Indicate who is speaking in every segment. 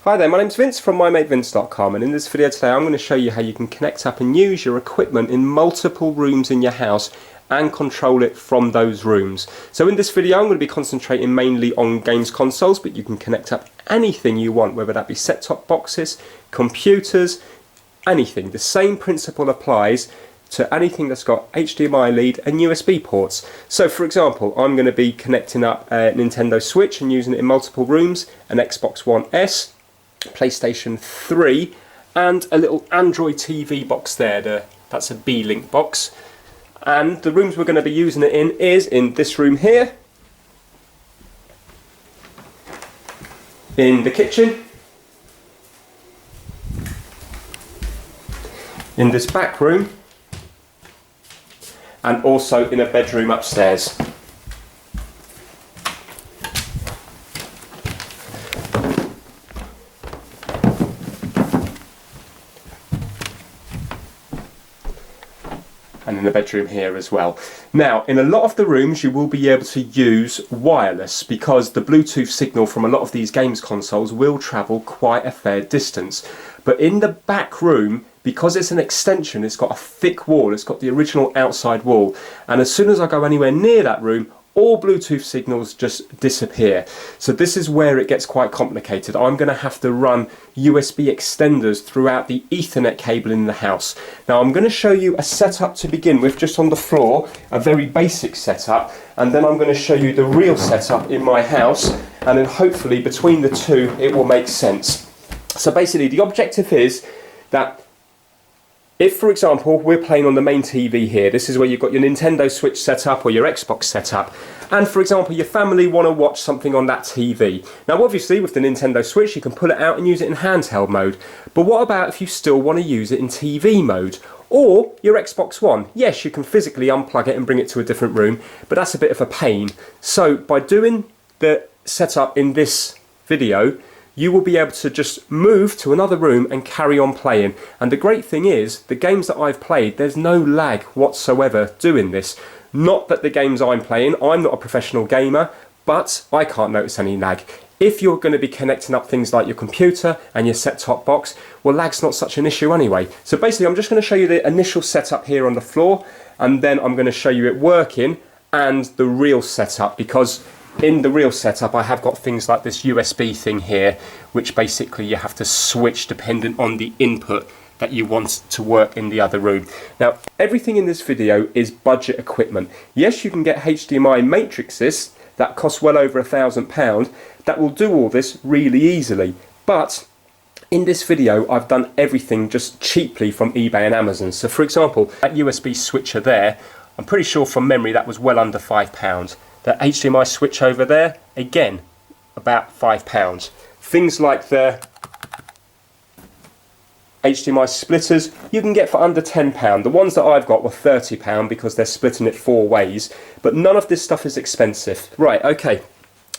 Speaker 1: Hi there, my name's Vince from mymatevince.com, and in this video today I'm going to show you how you can connect up and use your equipment in multiple rooms in your house and control it from those rooms. So in this video I'm going to be concentrating mainly on games consoles, but you can connect up anything you want, whether that be set-top boxes, computers, anything. The same principle applies to anything that's got HDMI lead and USB ports. So for example, I'm going to be connecting up a Nintendo Switch and using it in multiple rooms, an Xbox One S, PlayStation 3 and a little Android TV box there, that's a B-Link box. And the rooms we're going to be using it in is in this room here, in the kitchen, in this back room, and also in a bedroom upstairs. And in the bedroom here as well. Now, in a lot of the rooms you will be able to use wireless because the Bluetooth signal from a lot of these games consoles will travel quite a fair distance. But in the back room, because it's an extension, it's got a thick wall, it's got the original outside wall, and as soon as I go anywhere near that room, all Bluetooth signals just disappear. So this is where it gets quite complicated. I'm going to have to run USB extenders throughout the Ethernet cable in the house. Now I'm going to show you a setup to begin with, just on the floor, a very basic setup, and then I'm going to show you the real setup in my house, and then hopefully between the two it will make sense. So basically the objective is that if, for example, we're playing on the main TV here, this is where you've got your Nintendo Switch set up or your Xbox set up, and for example your family want to watch something on that TV. Now obviously with the Nintendo Switch you can pull it out and use it in handheld mode, but what about if you still want to use it in TV mode? Or your Xbox One? Yes, you can physically unplug it and bring it to a different room, but that's a bit of a pain. So by doing the setup in this video, you will be able to just move to another room and carry on playing. And the great thing is, the games that I've played, there's no lag whatsoever doing this. Not that the games I'm playing, I'm not a professional gamer, but I can't notice any lag. If you're going to be connecting up things like your computer and your set-top box, well, lag's not such an issue anyway. So basically I'm just going to show you the initial setup here on the floor, and then I'm going to show you it working and the real setup, because in the real setup I have got things like this USB thing here, which basically you have to switch depending on the input that you want to work in the other room. Now everything in this video is budget equipment. Yes, you can get HDMI matrices that cost well over £1,000 that will do all this really easily, but in this video I've done everything just cheaply from eBay and Amazon. So for example, that USB switcher there, I'm pretty sure from memory that was well under £5. That HDMI switch over there, again, about £5. Things like the HDMI splitters, you can get for under £10. The ones that I've got were £30 because they're splitting it 4 ways, but none of this stuff is expensive. Right, okay,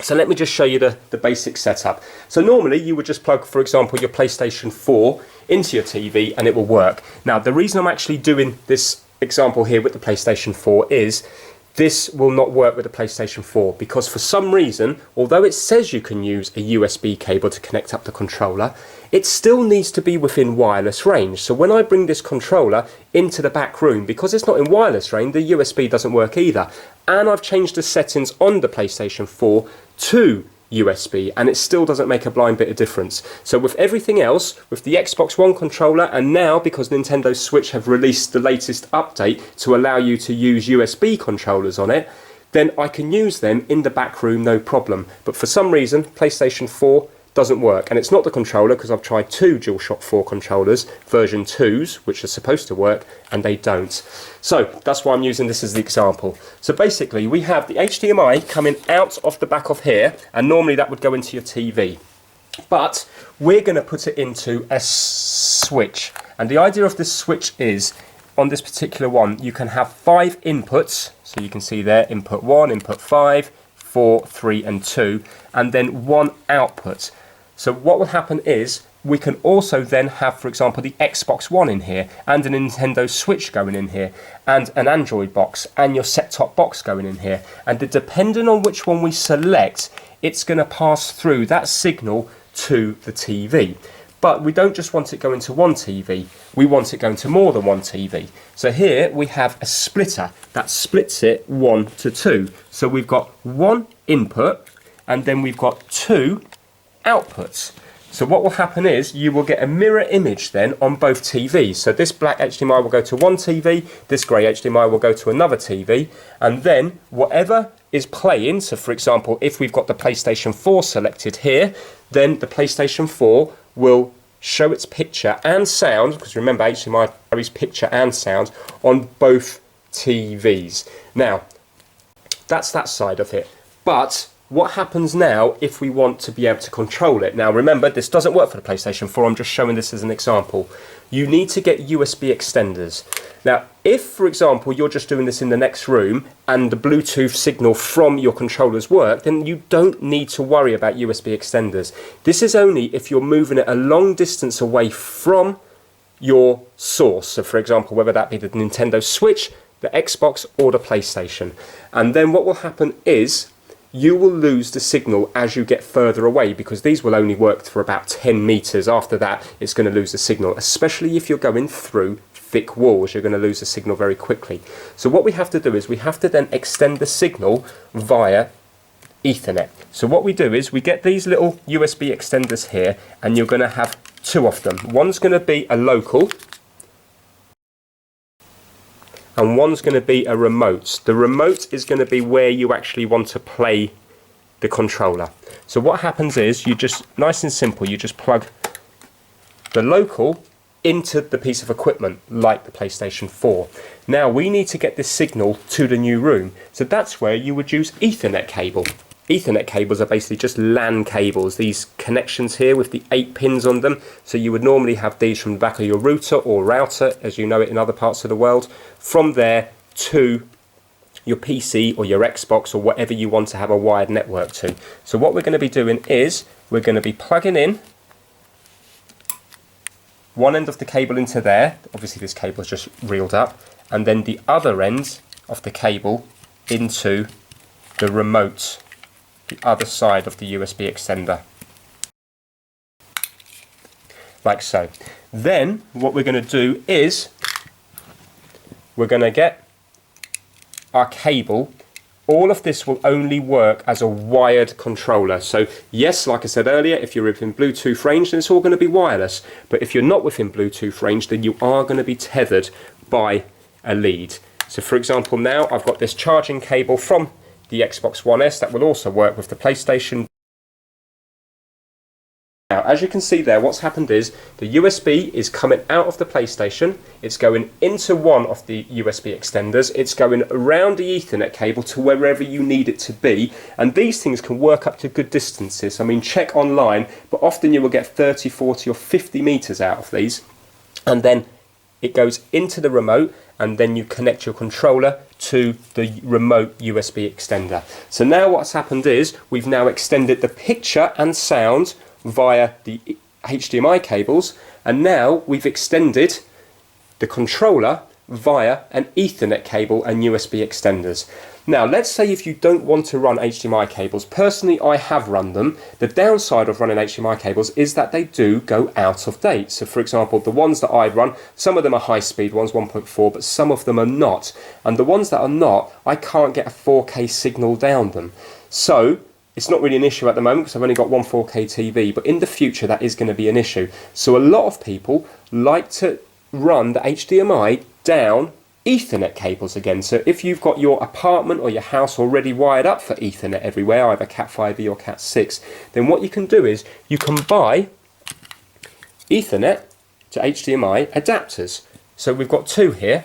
Speaker 1: so let me just show you the basic setup. So normally you would just plug, for example, your PlayStation 4 into your TV and it will work. Now the reason I'm actually doing this example here with the PlayStation 4 is this will not work with the PlayStation 4 because for some reason, although it says you can use a USB cable to connect up the controller, it still needs to be within wireless range. So when I bring this controller into the back room, because it's not in wireless range, the USB doesn't work either. And I've changed the settings on the PlayStation 4 to USB, and it still doesn't make a blind bit of difference. So with everything else, with the Xbox One controller, and now because Nintendo Switch have released the latest update to allow you to use USB controllers on it, then I can use them in the back room no problem. But for some reason PlayStation 4 doesn't work, and it's not the controller, because I've tried 2 DualShock 4 controllers, version 2s, which are supposed to work, and they don't. So that's why I'm using this as the example. So basically we have the HDMI coming out of the back of here, and normally that would go into your TV. But we're going to put it into a switch, and the idea of this switch is, on this particular one, you can have 5 inputs, so you can see there, input 1, input 5, 4, 3 and 2, and then 1 output. So what will happen is we can also then have, for example, the Xbox One in here, and a Nintendo Switch going in here, and an Android box, and your set-top box going in here. And depending on which one we select, it's going to pass through that signal to the TV. But we don't just want it going to one TV, we want it going to more than one TV. So here we have a splitter that splits it 1 to 2. So we've got one input and then we've got two outputs. So what will happen is you will get a mirror image then on both TVs. So this black HDMI will go to one TV, this grey HDMI will go to another TV, and then whatever is playing, so for example, if we've got the PlayStation 4 selected here, then the PlayStation 4 will show its picture and sound, because remember HDMI carries picture and sound, on both TVs. Now, that's that side of it. But what happens now if we want to be able to control it? Now remember, this doesn't work for the PlayStation 4, I'm just showing this as an example. You need to get USB extenders. Now if, for example, you're just doing this in the next room and the Bluetooth signal from your controllers work, then you don't need to worry about USB extenders. This is only if you're moving it a long distance away from your source. So for example, whether that be the Nintendo Switch, the Xbox or the PlayStation. And then what will happen is you will lose the signal as you get further away, because these will only work for about 10 meters. After that, it's going to lose the signal, especially if you're going through thick walls. You're going to lose the signal very quickly. So what we have to do is we have to then extend the signal via Ethernet. So what we do is we get these little USB extenders here, and you're going to have two of them. One's going to be a local, and one's going to be a remote. The remote is going to be where you actually want to play the controller. So what happens is you just, nice and simple, you just plug the local into the piece of equipment like the PlayStation 4. Now we need to get this signal to the new room. So that's where you would use Ethernet cable. Ethernet cables are basically just LAN cables, these connections here with the 8 pins on them. So you would normally have these from the back of your router or router, as you know it in other parts of the world, from there to your PC or your Xbox or whatever you want to have a wired network to. So what we're going to be doing is we're going to be plugging in one end of the cable into there. Obviously this cable is just reeled up, and then the other end of the cable into the remote, the other side of the USB extender, like so. Then what we're going to do is we're going to get our cable. All of this will only work as a wired controller. So yes, like I said earlier, if you're within Bluetooth range, then it's all going to be wireless. But if you're not within Bluetooth range, then you are going to be tethered by a lead. So for example, now I've got this charging cable from the Xbox One S that will also work with the PlayStation. Now, as you can see there, what's happened is the USB is coming out of the PlayStation, it's going into one of the USB extenders, it's going around the Ethernet cable to wherever you need it to be, and these things can work up to good distances. I mean, check online, but often you will get 30, 40 or 50 meters out of these, and then it goes into the remote, and then you connect your controller to the remote USB extender. So now what's happened is we've now extended the picture and sound via the HDMI cables, and now we've extended the controller via an Ethernet cable and USB extenders. Now let's say if you don't want to run HDMI cables, personally I have run them. The downside of running HDMI cables is that they do go out of date. So for example, the ones that I run, some of them are high speed ones, 1.4, but some of them are not. And the ones that are not, I can't get a 4K signal down them. So it's not really an issue at the moment because I've only got one 4K TV, but in the future that is going to be an issue. So a lot of people like to run the HDMI down Ethernet cables again. So if you've got your apartment or your house already wired up for Ethernet everywhere, either Cat5e or Cat6, then what you can do is you can buy Ethernet to HDMI adapters. So we've got two here,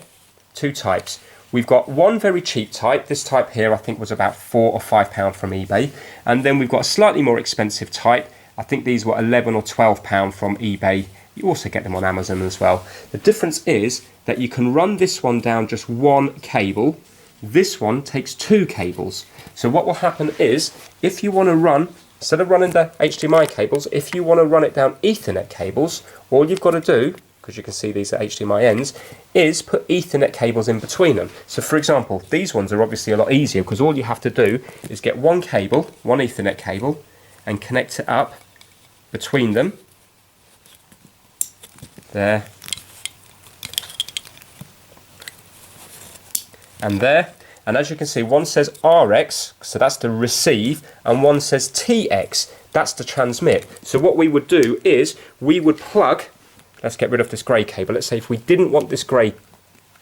Speaker 1: two types. We've got one very cheap type. This type here I think was about £4 or £5 from eBay. And then we've got a slightly more expensive type. I think these were £11 or £12 from eBay. You also get them on Amazon as well. The difference is that you can run this one down just one cable. This one takes two cables. So what will happen is, if you want to run, instead of running the HDMI cables, if you want to run it down Ethernet cables, all you've got to do, because you can see these are HDMI ends, is put Ethernet cables in between them. So for example, these ones are obviously a lot easier because all you have to do is get one cable, one Ethernet cable, and connect it up between them. There. And there. And as you can see, one says RX, so that's to receive, and one says TX, that's to transmit. So what we would do is we would plug, let's get rid of this grey cable. Let's say if we didn't want this grey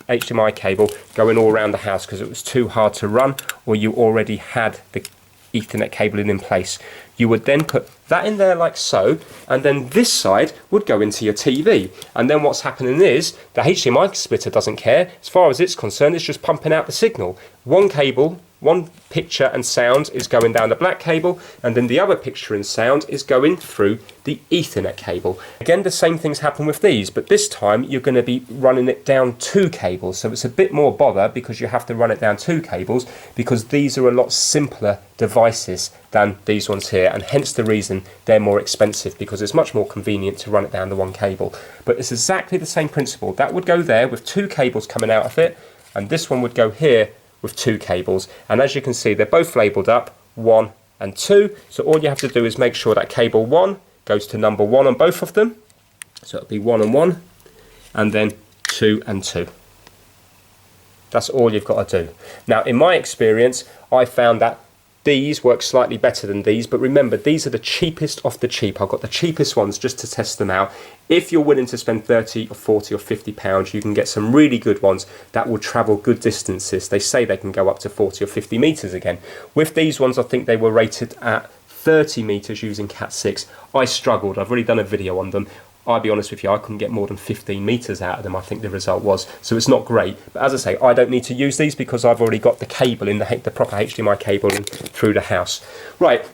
Speaker 1: HDMI cable going all around the house because it was too hard to run, or you already had the Ethernet cable in place, you would then put that in there like so, and then this side would go into your TV. And then what's happening is the HDMI splitter doesn't care. As far as it's concerned, it's just pumping out the signal. One cable, one picture and sound is going down the black cable, and then the other picture and sound is going through the Ethernet cable. Again, the same things happen with these, but this time you're going to be running it down 2 cables, so it's a bit more bother because you have to run it down 2 cables, because these are a lot simpler devices than these ones here, and hence the reason they're more expensive, because it's much more convenient to run it down the 1 cable. But it's exactly the same principle. That would go there with 2 cables coming out of it, and this one would go here with 2 cables, and as you can see they're both labelled up 1 and 2, so all you have to do is make sure that cable 1 goes to number 1 on both of them, so it'll be 1 and 1, and then 2 and 2. That's all you've got to do. Now in my experience I found that these work slightly better than these, but remember, these are the cheapest of the cheap. I've got the cheapest ones just to test them out. If you're willing to spend 30 or 40 or 50 pounds, you can get some really good ones that will travel good distances. They say they can go up to 40 or 50 meters again. With these ones, I think they were rated at 30 meters using Cat 6. I struggled. I've already done a video on them. I'll be honest with you, I couldn't get more than 15 meters out of them, I think the result was. So it's not great. But as I say, I don't need to use these because I've already got the cable in, the proper HDMI cable in through the house. Right,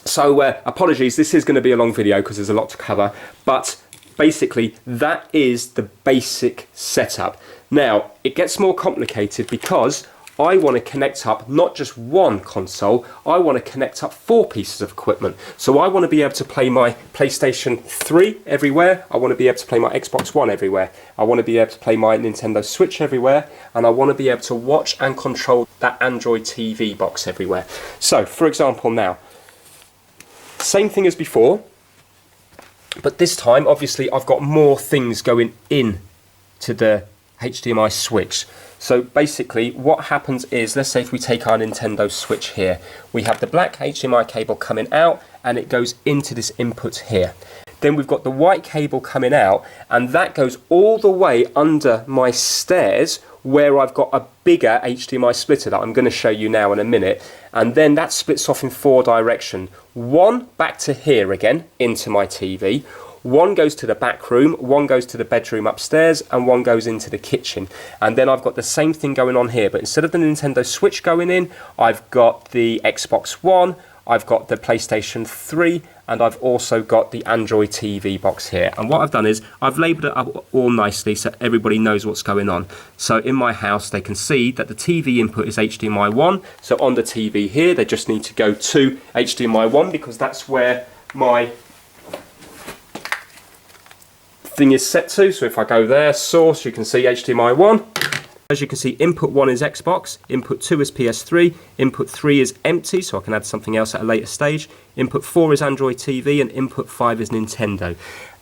Speaker 1: so apologies, this is going to be a long video because there's a lot to cover. But basically, that is the basic setup. Now, it gets more complicated because I want to connect up not just one console, I want to connect up 4 pieces of equipment. So I want to be able to play my PlayStation 3 everywhere, I want to be able to play my Xbox One everywhere, I want to be able to play my Nintendo Switch everywhere, and I want to be able to watch and control that Android TV box everywhere. So, for example now, same thing as before, but this time obviously I've got more things going in to the HDMI switch. So basically what happens is, let's say if we take our Nintendo Switch here, we have the black HDMI cable coming out and it goes into this input here. Then we've got the white cable coming out, and that goes all the way under my stairs where I've got a bigger HDMI splitter that I'm going to show you now in a minute, and then that splits off in 4 directions. One back to here again into my TV, one goes to the back room, one goes to the bedroom upstairs, and one goes into the kitchen. And then I've got the same thing going on here, but instead of the Nintendo Switch going in, I've got the Xbox One, I've got the PlayStation 3, and I've also got the Android TV box here. And what I've done is I've labelled it up all nicely so everybody knows what's going on. So in my house they can see that the TV input is HDMI 1. So on the TV here they just need to go to HDMI 1 because that's where my thing is set to. So if I go there, source, you can see HDMI 1. As you can see, input 1 is Xbox, input 2 is PS3, input 3 is empty, so I can add something else at a later stage, input 4 is Android TV, and input 5 is Nintendo.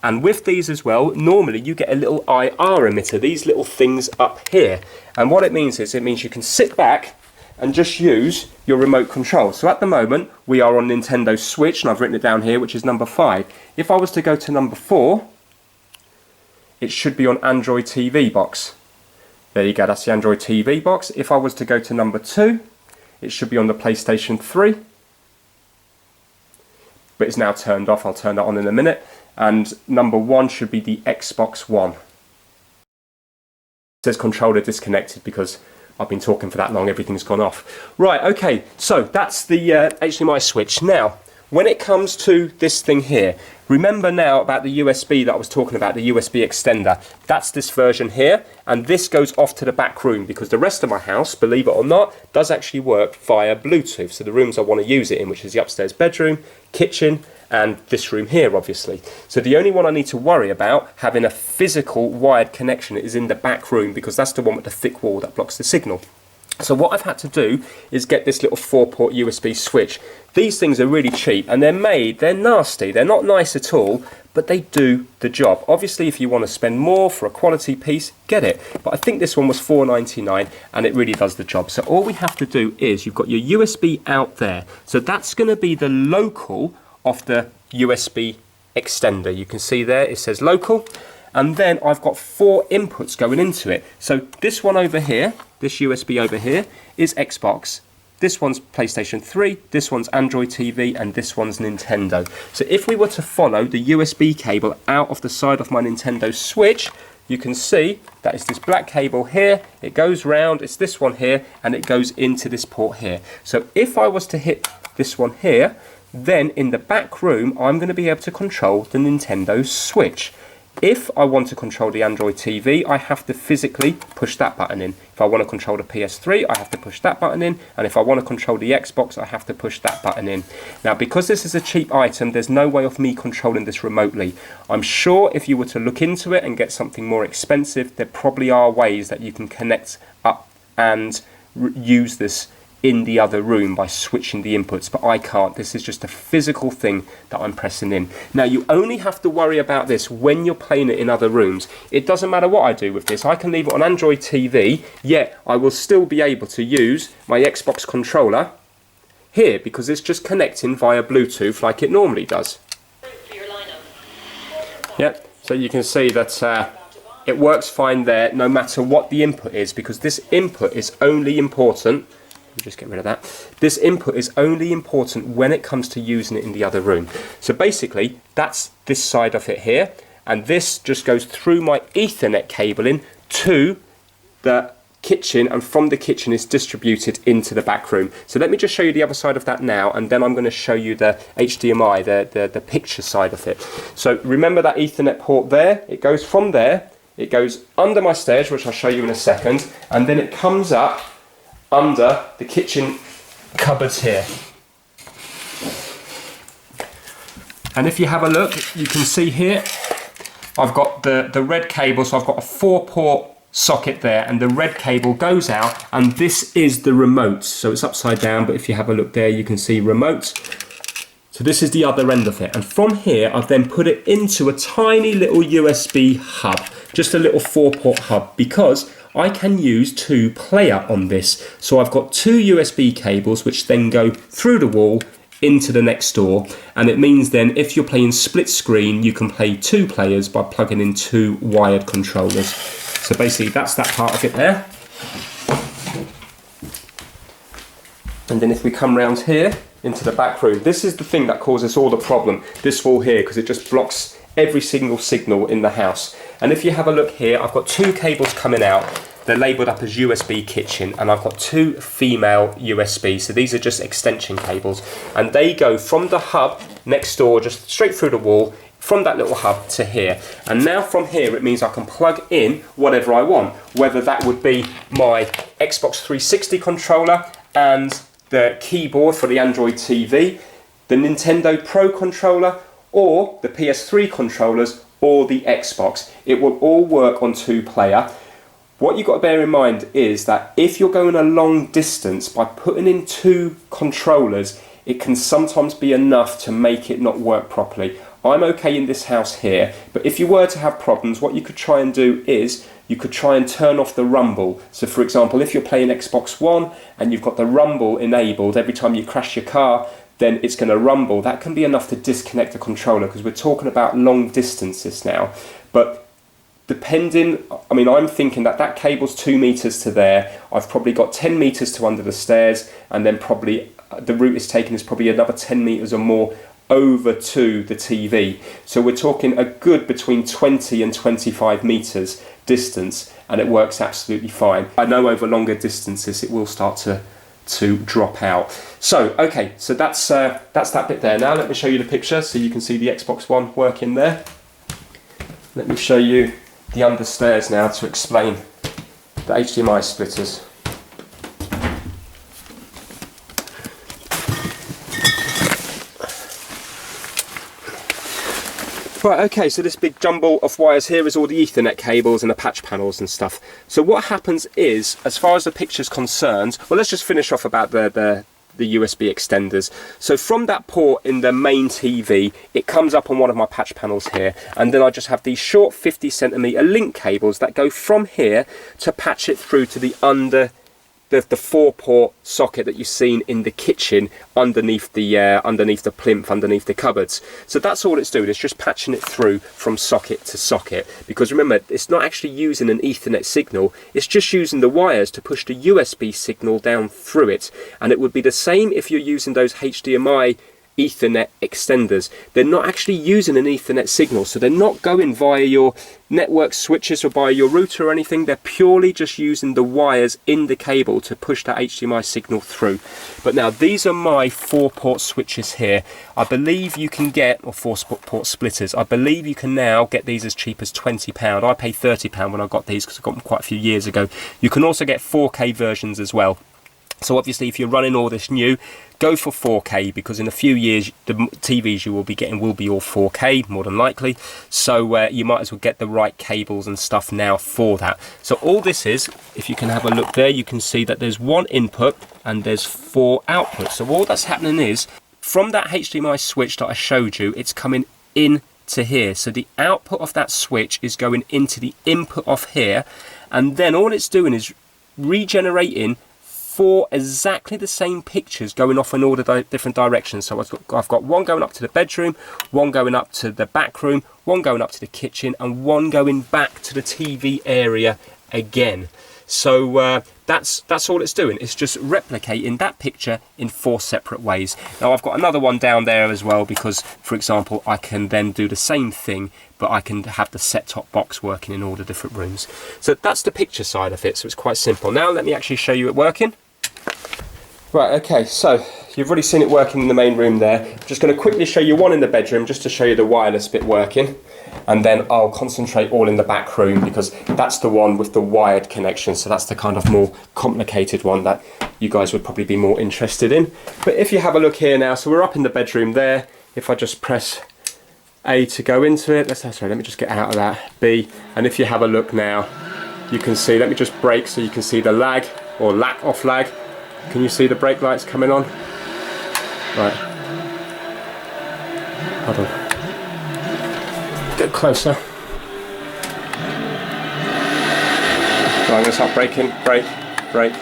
Speaker 1: And with these as well, normally you get a little IR emitter, these little things up here. And what it means is, it means you can sit back and just use your remote control. So at the moment, we are on Nintendo Switch, and I've written it down here, which is number 5. If I was to go to number 4, it should be on Android TV box. There you go, that's the Android TV box. If I was to go to number 2, it should be on the PlayStation 3. But it's now turned off, I'll turn that on in a minute. And number 1 should be the Xbox One. It says controller disconnected because I've been talking for that long, everything's gone off. Right, okay, so that's the HDMI switch. Now, when it comes to this thing here, remember now about the USB that I was talking about, the USB extender. That's this version here, and this goes off to the back room because the rest of my house, believe it or not, does actually work via Bluetooth. So the rooms I want to use it in, which is the upstairs bedroom, kitchen, and this room here, obviously. So the only one I need to worry about having a physical wired connection is in the back room because that's the one with the thick wall that blocks the signal. So what I've had to do is get this little 4-port USB switch. These things are really cheap and they're nasty. They're not nice at all, but they do the job. Obviously, if you want to spend more for a quality piece, get it. But I think this one was $4.99 and it really does the job. So all we have to do is, you've got your USB out there. So that's going to be the local of the USB extender. You can see there, it says local. And then I've got 4 inputs going into it. So this one over here, this USB over here, is Xbox. This one's PlayStation 3, this one's Android TV, and this one's Nintendo. So if we were to follow the USB cable out of the side of my Nintendo Switch, you can see that it's this black cable here, it goes round, it's this one here, and it goes into this port here. So if I was to hit this one here, then in the back room, I'm going to be able to control the Nintendo Switch. If I want to control the Android TV, I have to physically push that button in. If I want to control the PS3, I have to push that button in. And if I want to control the Xbox, I have to push that button in. Now, because this is a cheap item, there's no way of me controlling this remotely. I'm sure if you were to look into it and get something more expensive, there probably are ways that you can connect up and use this in the other room by switching the inputs, but I can't. This is just a physical thing that I'm pressing in. Now, you only have to worry about this when you're playing it in other rooms. It doesn't matter what I do with this. I can leave it on Android TV, yet I will still be able to use my Xbox controller here because it's just connecting via Bluetooth like it normally does. Yep, so you can see that it works fine there no matter what the input is, because this input is only important. Just get rid of that. This input is only important when it comes to using it in the other room. So basically, that's this side of it here, and this just goes through my Ethernet cabling to the kitchen, and from the kitchen is distributed into the back room. So let me just show you the other side of that now, and then I'm going to show you the HDMI, the picture side of it. So remember that Ethernet port there? It goes from there, it goes under my stairs, which I'll show you in a second, and then it comes up under the kitchen cupboards here. And if you have a look, you can see here I've got the red cable, so I've got a 4-port socket there, and the red cable goes out, and this is the remote. So it's upside down, but if you have a look there, you can see remote. So this is the other end of it, and from here I've then put it into a tiny little USB hub, just a little 4-port hub, because I can use 2 player on this. So I've got 2 USB cables which then go through the wall into the next door, and it means then if you're playing split screen, you can play 2 players by plugging in 2 wired controllers. So basically that's that part of it there. And then if we come round here into the back room, this is the thing that causes all the problem, this wall here, because it just blocks every single signal in the house. And if you have a look here, I've got 2 cables coming out. They're labelled up as USB kitchen, and I've got 2 female USB. So these are just extension cables, and they go from the hub next door, just straight through the wall, from that little hub to here. And now from here, it means I can plug in whatever I want, whether that would be my Xbox 360 controller and the keyboard for the Android TV, the Nintendo Pro controller, or the PS3 controllers, or the Xbox. It will all work on 2-player. What you've got to bear in mind is that if you're going a long distance, by putting in 2 controllers, it can sometimes be enough to make it not work properly. I'm okay in this house here, but if you were to have problems, what you could try and do is you could try and turn off the rumble. So for example, if you're playing Xbox One and you've got the rumble enabled, every time you crash your car, then it's going to rumble. That can be enough to disconnect the controller, because we're talking about long distances now. But depending, I mean, I'm thinking that that cable's 2 meters to there. I've probably got 10 meters to under the stairs, and then probably the route it's taken is probably another 10 meters or more over to the TV. So we're talking a good between 20 and 25 meters distance, and it works absolutely fine. I know over longer distances it will start to drop out. So okay, so that's that bit there. Now let me show you the picture so you can see the Xbox One working there. Let me show you the understairs now to explain the HDMI splitters. Right, okay, so this big jumble of wires here is all the Ethernet cables and the patch panels and stuff. So what happens is, as far as the picture's concerned, well, let's just finish off about the USB extenders. So from that port in the main TV, it comes up on one of my patch panels here, and then I just have these short 50cm link cables that go from here to patch it through to the 4-port socket that you've seen in the kitchen underneath the plinth, underneath the cupboards. So that's all it's doing, it's just patching it through from socket to socket, because remember, it's not actually using an Ethernet signal, it's just using the wires to push the USB signal down through it. And it would be the same if you're using those HDMI Ethernet extenders. They're not actually using an Ethernet signal, so they're not going via your network switches or via your router or anything. They're purely just using the wires in the cable to push that HDMI signal through. But now these are my 4-port switches here. I believe you can get, or 4-port splitters, I believe you can now get these as cheap as £20. I paid £30 when I got these because I got them quite a few years ago. You can also get 4K versions as well. So obviously if you're running all this new, go for 4K, because in a few years the TVs you will be getting will be all 4K, more than likely. So you might as well get the right cables and stuff now for that. So all this is, if you can have a look there, you can see that there's 1 input and there's 4 outputs. So all that's happening is, from that HDMI switch that I showed you, it's coming in to here. So the output of that switch is going into the input of here, and then all it's doing is regenerating 4 exactly the same pictures going off in all the different directions. So I've got 1 going up to the bedroom, 1 going up to the back room, 1 going up to the kitchen, and 1 going back to the TV area again. So that's all it's doing. It's just replicating that picture in 4 separate ways. Now I've got another one down there as well, because for example I can then do the same thing, but I can have the set-top box working in all the different rooms. So that's the picture side of it, so it's quite simple. Now let me actually show you it working. Right, okay, so you've already seen it working in the main room there. I'm just going to quickly show you one in the bedroom, just to show you the wireless bit working, and then I'll concentrate all in the back room, because that's the one with the wired connection, so that's the kind of more complicated one that you guys would probably be more interested in. But if you have a look here now, so we're up in the bedroom there. If I just press A to go into it, let me just get out of that, B, and if you have a look now, you can see, let me just brake so you can see the lag, or lack of lag. Can you see the brake lights coming on? Right. Hold on. Get closer. So I'm going to start braking. Brake. Brake.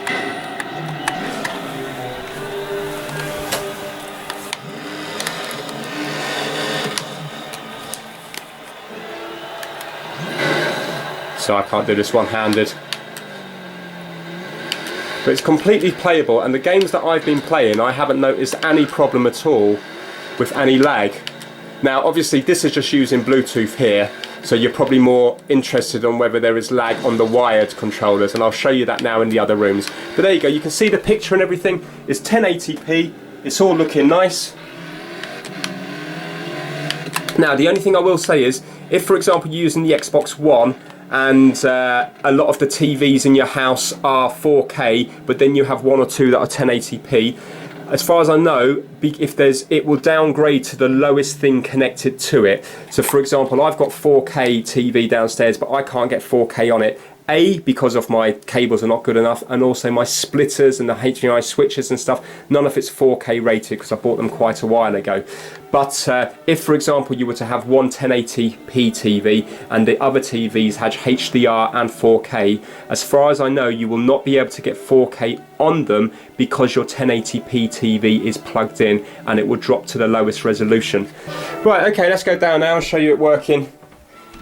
Speaker 1: So I can't do this one-handed. But it's completely playable, and the games that I've been playing, I haven't noticed any problem at all with any lag. Now obviously this is just using Bluetooth here, so you're probably more interested on whether there is lag on the wired controllers, and I'll show you that now in the other rooms. But there you go, you can see the picture and everything. It's 1080p, it's all looking nice. Now the only thing I will say is, if for example you're using the Xbox One, and a lot of the TVs in your house are 4K, but then you have 1 or 2 that are 1080p. As far as I know, it will downgrade to the lowest thing connected to it. So for example, I've got 4K TV downstairs, but I can't get 4K on it. A, because of my cables are not good enough, and also my splitters and the HDMI switches and stuff, none of it's 4K rated because I bought them quite a while ago. But if for example you were to have one 1080p TV and the other TVs had HDR and 4K, as far as I know you will not be able to get 4K on them, because your 1080p TV is plugged in and it will drop to the lowest resolution. Right, okay, let's go down now and show you it working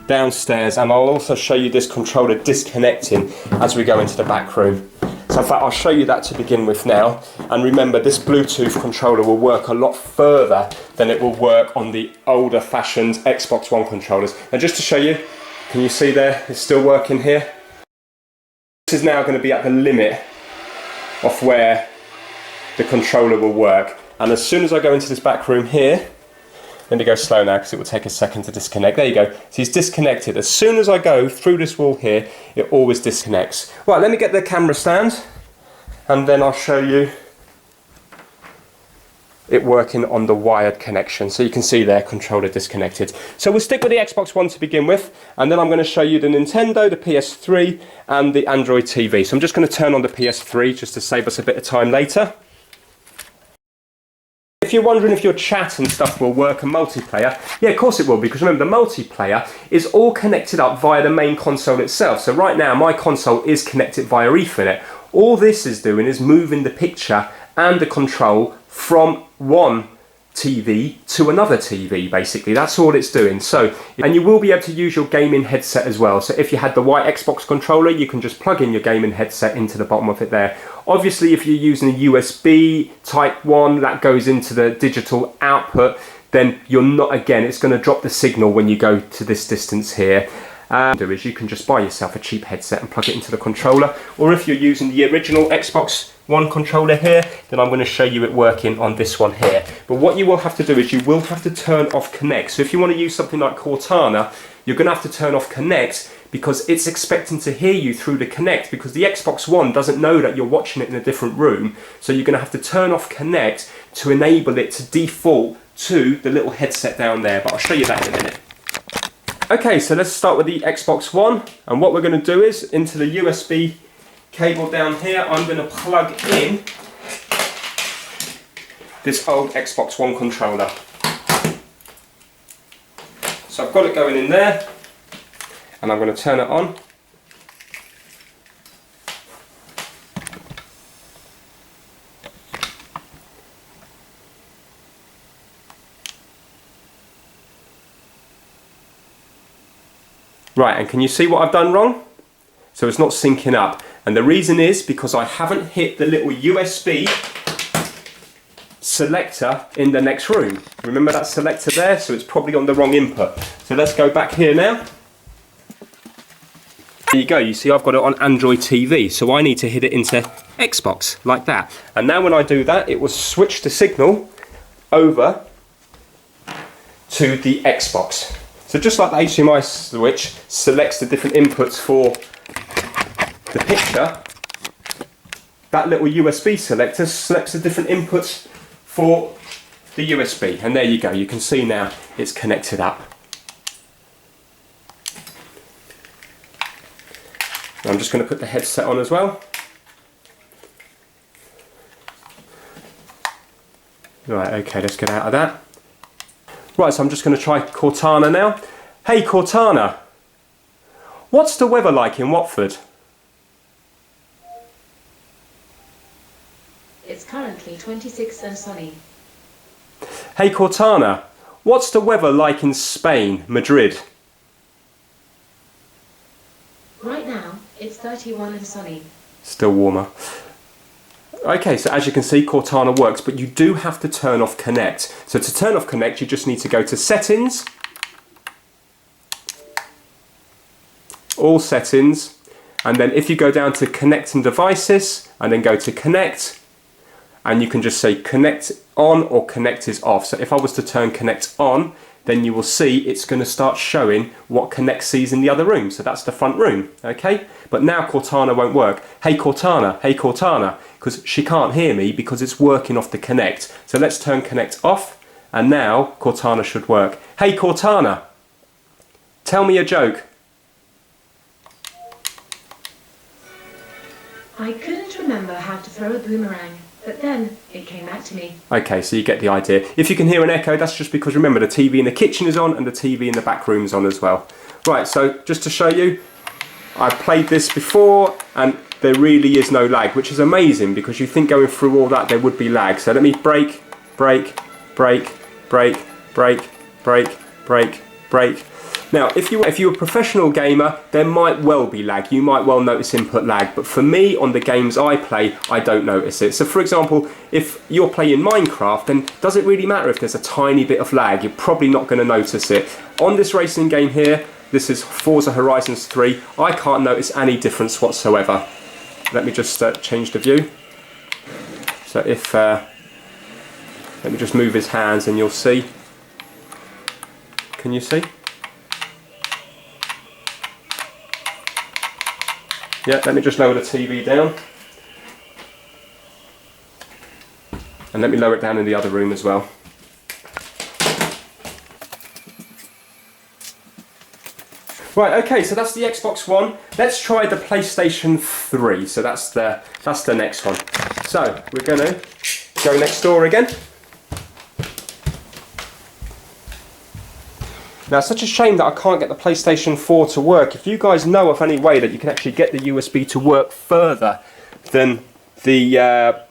Speaker 1: downstairs, and I'll also show you this controller disconnecting as we go into the back room. So in fact I'll show you that to begin with now, and remember this Bluetooth controller will work a lot further than it will work on the older fashioned Xbox One controllers. Now just to show you, can you see there, it's still working here? This is now going to be at the limit of where the controller will work, and as soon as I go into this back room here, let me go slow now because it will take a second to disconnect. There you go. So he's disconnected. As soon as I go through this wall here, it always disconnects. Right, let me get the camera stand and then I'll show you it working on the wired connection. So you can see there, controller disconnected. So we'll stick with the Xbox One to begin with, and then I'm going to show you the Nintendo, the PS3 and the Android TV. So I'm just going to turn on the PS3 just to save us a bit of time later. If you're wondering if your chat and stuff will work and multiplayer, yeah, of course it will, because remember the multiplayer is all connected up via the main console itself. So right now my console is connected via Ethernet. All this is doing is moving the picture and the control from one TV to another TV, basically. That's all it's doing. So, and you will be able to use your gaming headset as well. So if you had the white Xbox controller, you can just plug in your gaming headset into the bottom of it there. Obviously, if you're using a USB Type 1 that goes into the digital output, then you're not, again, it's going to drop the signal when you go to this distance here. Do is you can just buy yourself a cheap headset and plug it into the controller, or if you're using the original Xbox One controller here, then I'm going to show you it working on this one here. But what you will have to do is you will have to turn off Connect. So if you want to use something like Cortana, you're going to have to turn off Connect, because it's expecting to hear you through the Connect, because the Xbox One doesn't know that you're watching it in a different room. So you're going to have to turn off Connect to enable it to default to the little headset down there, but I'll show you that in a minute. Okay, so let's start with the Xbox One, and what we're going to do is, into the USB cable down here, I'm going to plug in this old Xbox One controller. So I've got it going in there, and I'm going to turn it on. Right, and can you see what I've done wrong? So it's not syncing up, and the reason is because I haven't hit the little USB selector in the next room. Remember that selector there? So it's probably on the wrong input. So let's go back here now. There you go, you see I've got it on Android TV, so I need to hit it into Xbox, like that. And now when I do that, it will switch the signal over to the Xbox. So just like the HDMI switch selects the different inputs for the picture, that little USB selector selects the different inputs for the USB. And there you go, you can see now it's connected up. I'm just going to put the headset on as well. Right, okay, let's get out of that. Right, so I'm just going to try Cortana now. Hey Cortana, what's the weather like in Watford?
Speaker 2: It's currently 26 and sunny.
Speaker 1: Hey Cortana, what's the weather like in Spain, Madrid?
Speaker 2: Right now, it's 31 and sunny.
Speaker 1: Still warmer. Okay, so as you can see, Cortana works, but you do have to turn off Connect. So to turn off Connect, you just need to go to Settings, All Settings, and then if you go down to Connecting Devices, and then go to Connect, and you can just say Connect on or Connect is off. So if I was to turn Connect on, then you will see it's going to start showing what Connect sees in the other room. So that's the front room, okay? But now Cortana won't work. Hey Cortana, because she can't hear me because it's working off the Connect. So let's turn Connect off, and now Cortana should work. Hey Cortana, tell me a joke.
Speaker 2: I couldn't remember how to throw a boomerang, but then it came back to me.
Speaker 1: Okay, so you get the idea. If you can hear an echo, that's just because, remember, the TV in the kitchen is on and the TV in the back room is on as well. Right, so just to show you, I've played this before and there really is no lag, which is amazing because you think going through all that there would be lag. So let me break, break, break, break, break, break, break, break. Now, if you're a professional gamer, there might well be lag. You might well notice input lag, but for me, on the games I play, I don't notice it. So for example, if you're playing Minecraft, then does it really matter if there's a tiny bit of lag? You're probably not going to notice it. On this racing game here, this is Forza Horizon 3, I can't notice any difference whatsoever. Let me just change the view. So if, let me just move his hands and you'll see. Can you see? Yeah, let me just lower the TV down. And let me lower it down in the other room as well. Right, okay, so that's the Xbox One. Let's try the PlayStation 3. So that's the next one. So we're going to go next door again. Now, it's such a shame that I can't get the PlayStation 4 to work. If you guys know of any way that you can actually get the USB to work further than the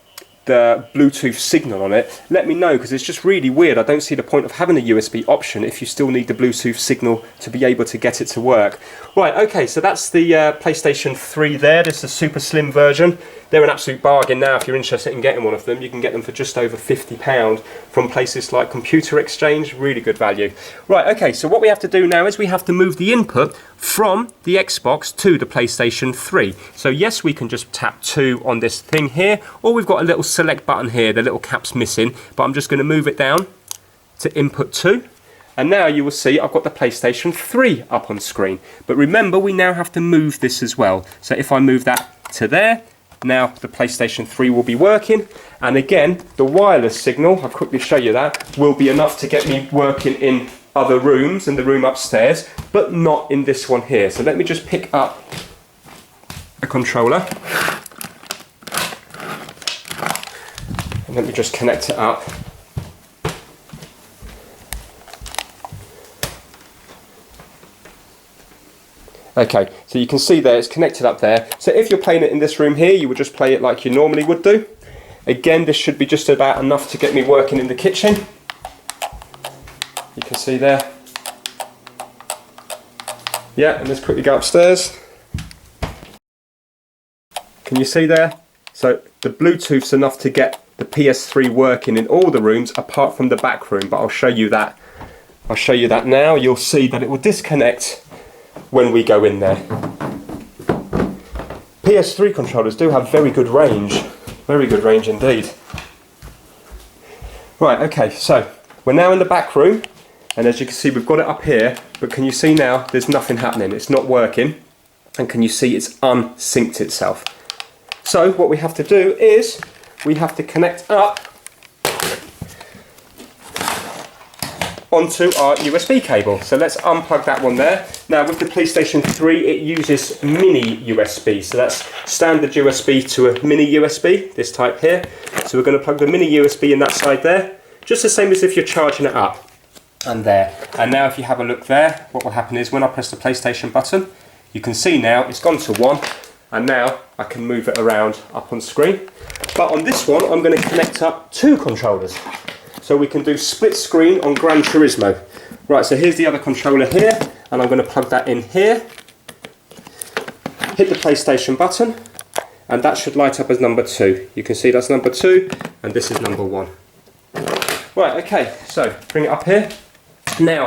Speaker 1: Bluetooth signal on it, let me know, because it's just really weird. I don't see the point of having a USB option if you still need the Bluetooth signal to be able to get it to work. Right, okay, so that's the PlayStation 3 there. This is the super slim version. They're an absolute bargain now if you're interested in getting one of them. You can get them for just over £50 from places like Computer Exchange. Really good value. Right, okay, so what we have to do now is we have to move the input from the Xbox to the PlayStation 3. So yes, we can just tap 2 on this thing here, or we've got a little select button here, the little cap's missing, but I'm just going to move it down to input 2. And now you will see I've got the PlayStation 3 up on screen. But remember, we now have to move this as well. So if I move that to there, now the PlayStation 3 will be working. And again, the wireless signal, I'll quickly show you that, will be enough to get me working in other rooms, in the room upstairs, but not in this one here. So let me just pick up a controller. And let me just connect it up. Okay, so you can see there it's connected up there. So if you're playing it in this room here, you would just play it like you normally would do. Again, this should be just about enough to get me working in the kitchen. You can see there. Yeah, and let's quickly go upstairs. Can you see there? So the Bluetooth's enough to get the PS3 working in all the rooms apart from the back room, but I'll show you that. I'll show you that now. You'll see that it will disconnect when we go in there. PS3 controllers do have very good range indeed. Right, okay, so we're now in the back room, and as you can see we've got it up here, but can you see now there's nothing happening, it's not working, and can you see it's unsynced itself. So what we have to do is we have to connect up onto our USB cable. So let's unplug that one there. Now with the PlayStation 3 it uses mini USB, so that's standard USB to a mini USB, this type here. So we're going to plug the mini USB in that side there, just the same as if you're charging it up. And there. And now if you have a look there, what will happen is when I press the PlayStation button, you can see now it's gone to 1, and now I can move it around up on screen. But on this one I'm going to connect up 2 controllers. So we can do split screen on Gran Turismo. Right, so here's the other controller here, and I'm going to plug that in here. Hit the PlayStation button, and that should light up as number 2. You can see that's number 2, and this is number 1. Right, okay, so bring it up here. Now,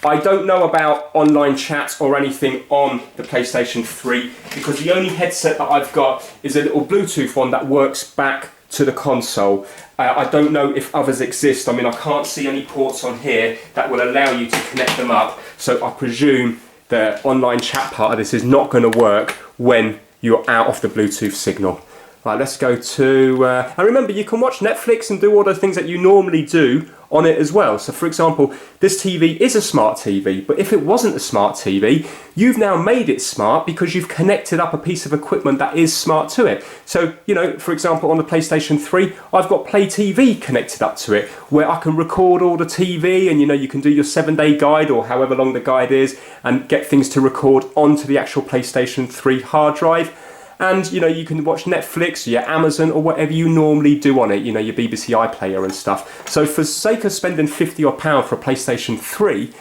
Speaker 1: I don't know about online chat or anything on the PlayStation 3, because the only headset that I've got is a little Bluetooth one that works back to the console. I don't know if others exist. I mean, I can't see any ports on here that will allow you to connect them up, so I presume the online chat part of this is not going to work when you're out of the Bluetooth signal. Right, let's go to, and remember you can watch Netflix and do all the things that you normally do on it as well. So for example, this TV is a smart TV, but if it wasn't a smart TV, you've now made it smart because you've connected up a piece of equipment that is smart to it. So, you know, for example, on the PlayStation 3, I've got Play TV connected up to it, where I can record all the TV, and you know, you can do your 7-day guide or however long the guide is, and get things to record onto the actual PlayStation 3 hard drive. And you know, you can watch Netflix, your Amazon, or whatever you normally do on it, you know, your BBC iPlayer and stuff. So for sake of spending £50 odd for a PlayStation 3,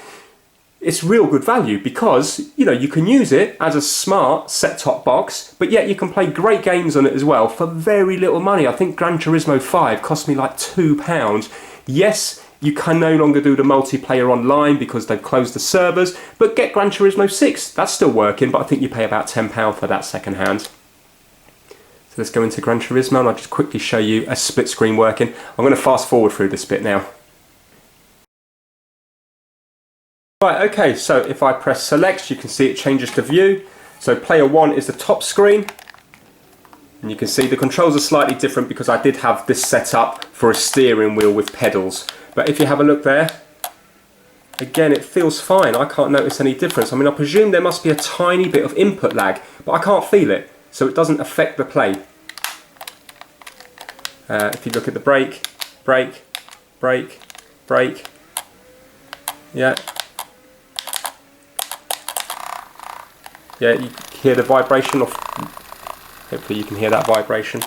Speaker 1: it's real good value, because you know, you can use it as a smart set-top box, but yet you can play great games on it as well for very little money. I think Gran Turismo 5 cost me like £2. Yes, you can no longer do the multiplayer online because they've closed the servers, but get Gran Turismo 6, that's still working, but I think you pay about £10 for that second hand. So let's go into Gran Turismo, and I'll just quickly show you a split screen working. I'm going to fast forward through this bit now. Right, okay, so if I press select, you can see it changes to view. So player 1 is the top screen. And you can see the controls are slightly different because I did have this set up for a steering wheel with pedals. But if you have a look there, again, it feels fine. I can't notice any difference. I mean, I presume there must be a tiny bit of input lag, but I can't feel it, so it doesn't affect the play. If you look at the brake, brake, brake, brake, yeah. Yeah, you hear the vibration of, hopefully you can hear that vibration.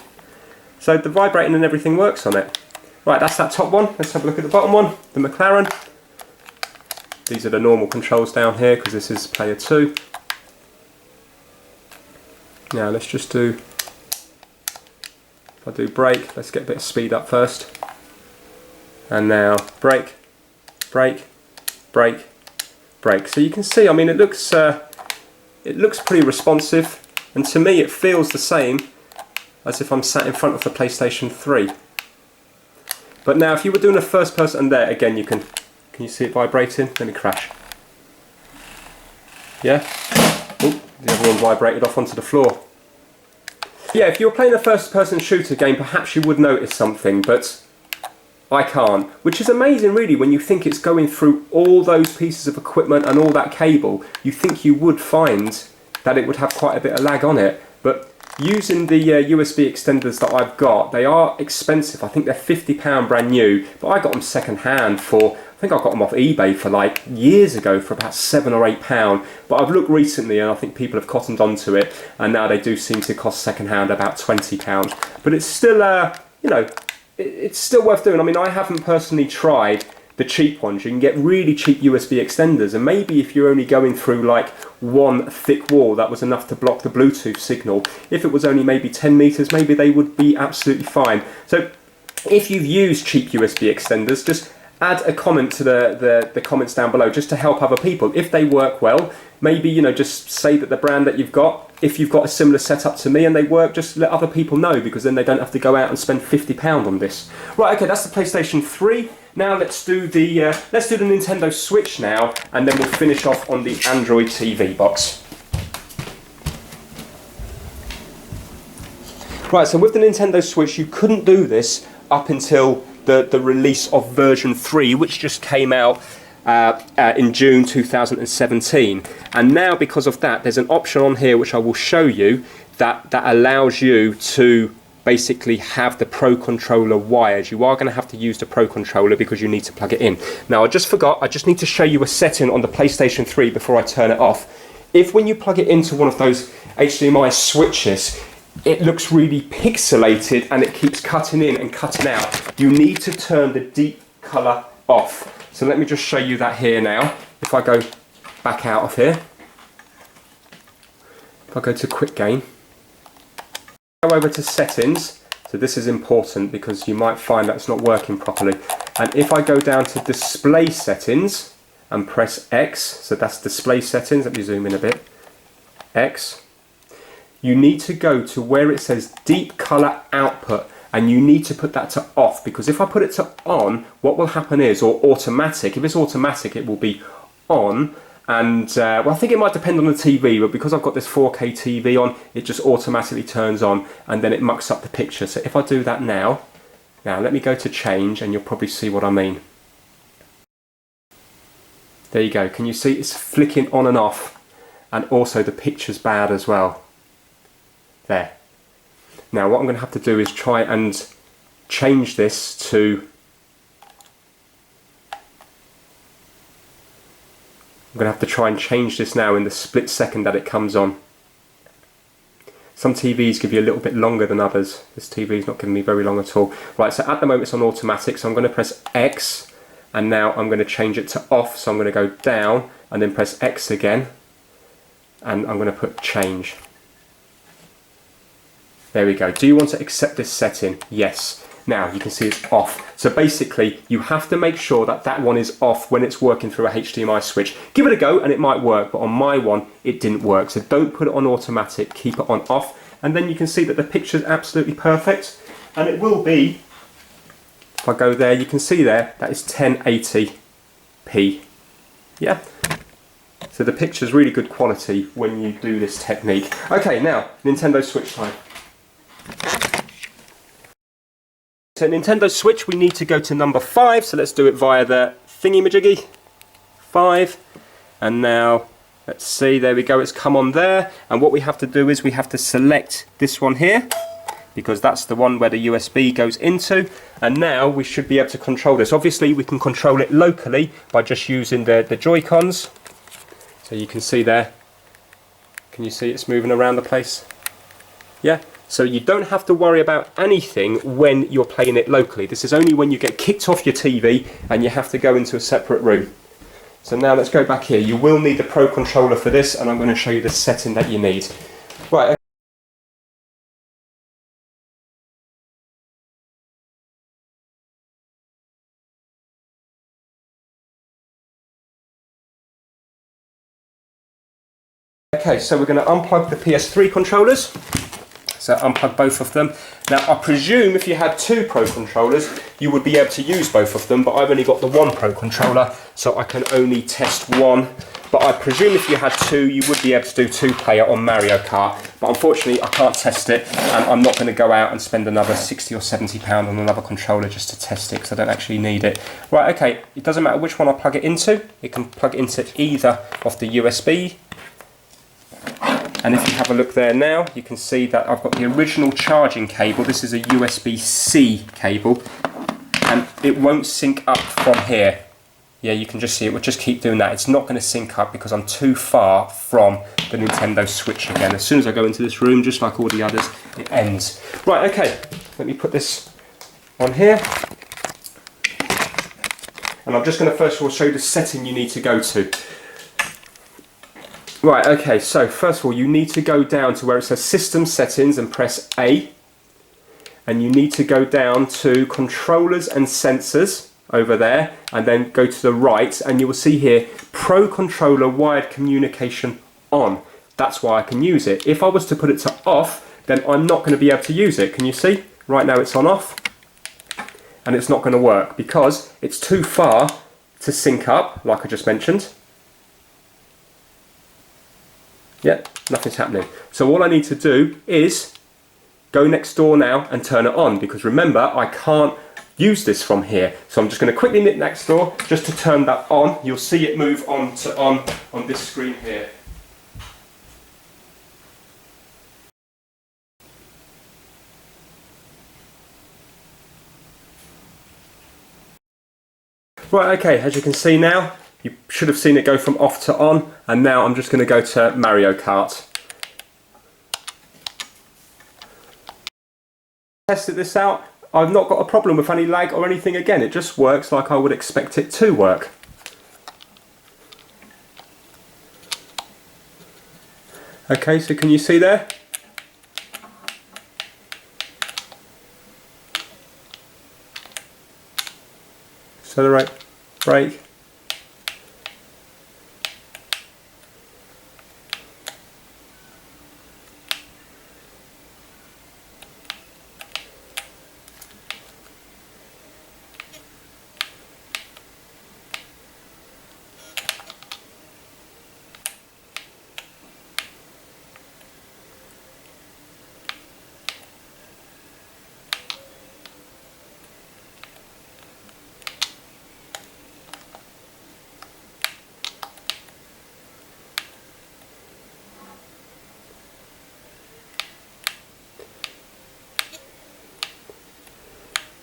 Speaker 1: So the vibrating and everything works on it. Right, that's that top one. Let's have a look at the bottom one, the McLaren. These are the normal controls down here because this is player 2. Now let's just do, if I do brake, let's get a bit of speed up first. And now brake, brake, brake, brake. So you can see, I mean, it looks pretty responsive, and to me it feels the same as if I'm sat in front of the PlayStation 3. But now if you were doing a first person, and there again you can you see it vibrating? Let me crash. Yeah? Oh, the other one vibrated off onto the floor. Yeah, if you were playing a first person shooter game, perhaps you would notice something, but I can't. Which is amazing really when you think it's going through all those pieces of equipment and all that cable. You think you would find that it would have quite a bit of lag on it. But using the USB extenders that I've got, they are expensive. I think they're £50 brand new, but I got them second hand for, I think I got them off eBay for like years ago for about £7 or £8. But I've looked recently and I think people have cottoned onto it, and now they do seem to cost second hand about £20. But it's still, you know, it's still worth doing. I mean, I haven't personally tried the cheap ones. You can get really cheap USB extenders, and maybe if you're only going through like one thick wall, that was enough to block the Bluetooth signal. If it was only maybe 10 meters, maybe they would be absolutely fine. So if you've used cheap USB extenders, just add a comment to the comments down below just to help other people. If they work well, maybe, you know, just say that the brand that you've got, if you've got a similar setup to me and they work, just let other people know, because then they don't have to go out and spend £50 on this. Right, okay, that's the PlayStation 3. Now let's do the Nintendo Switch now, and then we'll finish off on the Android TV box. Right, so with the Nintendo Switch, you couldn't do this up until the release of version 3, which just came out in June 2017. And now, because of that, there's an option on here which I will show you that allows you to basically have the Pro Controller wired. You are going to have to use the Pro Controller because you need to plug it in. Now I just forgot, I just need to show you a setting on the PlayStation 3 before I turn it off. If when you plug it into one of those HDMI switches, it looks really pixelated and it keeps cutting in and cutting out, you need to turn the deep colour off. So let me just show you that here now. If I go back out of here, if I go to Quick Game, go over to Settings. So this is important because you might find that it's not working properly. And if I go down to Display Settings and press X, so that's Display Settings, let me zoom in a bit, X, you need to go to where it says Deep Color Output, and you need to put that to off, because if I put it to on, what will happen is, or automatic, if it's automatic it will be on, and well, I think it might depend on the TV, but because I've got this 4K TV on, it just automatically turns on and then it mucks up the picture. So if I do that now let me go to change and you'll probably see what I mean. There you go, can you see it's flicking on and off, and also the picture's bad as well. There. Now what I'm going to have to do is try and change this to, I'm going to have to try and change this now in the split second that it comes on. Some TVs give you a little bit longer than others. This TV is not giving me very long at all. Right, so at the moment it's on automatic, so I'm going to press X, and now I'm going to change it to off, so I'm going to go down and then press X again, and I'm going to put change. There we go. Do you want to accept this setting? Yes. Now you can see it's off. So basically you have to make sure that that one is off when it's working through a HDMI switch. Give it a go and it might work, but on my one it didn't work. So don't put it on automatic, keep it on off, and then you can see that the picture's absolutely perfect. And it will be, if I go there, you can see there, that is 1080p. Yeah. So the picture's really good quality when you do this technique. Okay, now Nintendo Switch time. So Nintendo Switch, we need to go to number 5, so let's do it via the thingy-majiggy. 5, and now let's see, there we go, it's come on there, and what we have to do is we have to select this one here, because that's the one where the USB goes into, and now we should be able to control this. Obviously we can control it locally by just using the Joy-Cons, so you can see there, can you see it's moving around the place? Yeah, so you don't have to worry about anything when you're playing it locally. This is only when you get kicked off your TV and you have to go into a separate room. So now let's go back here. You will need the Pro Controller for this, and I'm going to show you the setting that you need. Right. Okay, so we're going to unplug the PS3 controllers. So unplug both of them. Now I presume if you had 2 Pro controllers you would be able to use both of them, but I've only got the 1 Pro controller, so I can only test 1. But I presume if you had 2 you would be able to do 2-player on Mario Kart, but unfortunately I can't test it, and I'm not going to go out and spend another £60 or £70 on another controller just to test it, because I don't actually need it. Right, okay, it doesn't matter which one I plug it into, it can plug into either of the USB. And if you have a look there now, you can see that I've got the original charging cable. This is a USB-C cable, and it won't sync up from here. Yeah, you can just see it will just keep doing that. It's not going to sync up because I'm too far from the Nintendo Switch again. As soon as I go into this room, just like all the others, it ends. Right, okay, let me put this on here. And I'm just going to first of all show you the setting you need to go to. Right, okay, so first of all you need to go down to where it says System Settings and press A, and you need to go down to Controllers and Sensors over there, and then go to the right, and you will see here Pro Controller Wired Communication On. That's why I can use it. If I was to put it to off, then I'm not going to be able to use it. Can you see? Right now it's on off, and it's not going to work because it's too far to sync up, like I just mentioned. Yep, nothing's happening. So all I need to do is go next door now and turn it on, because remember I can't use this from here. So I'm just going to quickly nip next door just to turn that on. You'll see it move on to on this screen here. Right, okay, as you can see now, you should have seen it go from off to on, and now I'm just going to go to Mario Kart. Tested this out, I've not got a problem with any lag or anything again, it just works like I would expect it to work. Okay, so can you see there? Accelerate, brake.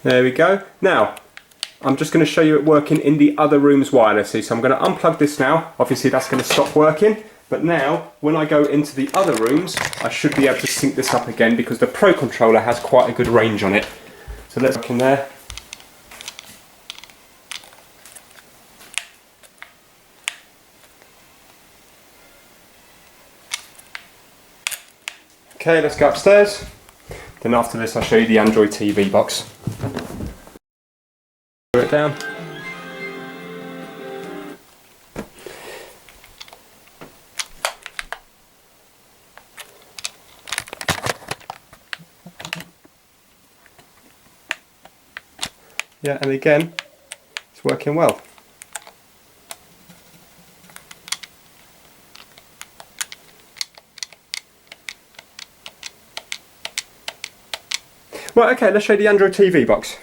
Speaker 1: There we go. Now, I'm just going to show you it working in the other rooms wirelessly. So I'm going to unplug this now. Obviously that's going to stop working. But now, when I go into the other rooms, I should be able to sync this up again because the Pro Controller has quite a good range on it. So let's look in there. Okay, let's go upstairs. Then after this I'll show you the Android TV box. Put it down. Yeah, and again, it's working well. Right, okay, let's show you the Android TV box.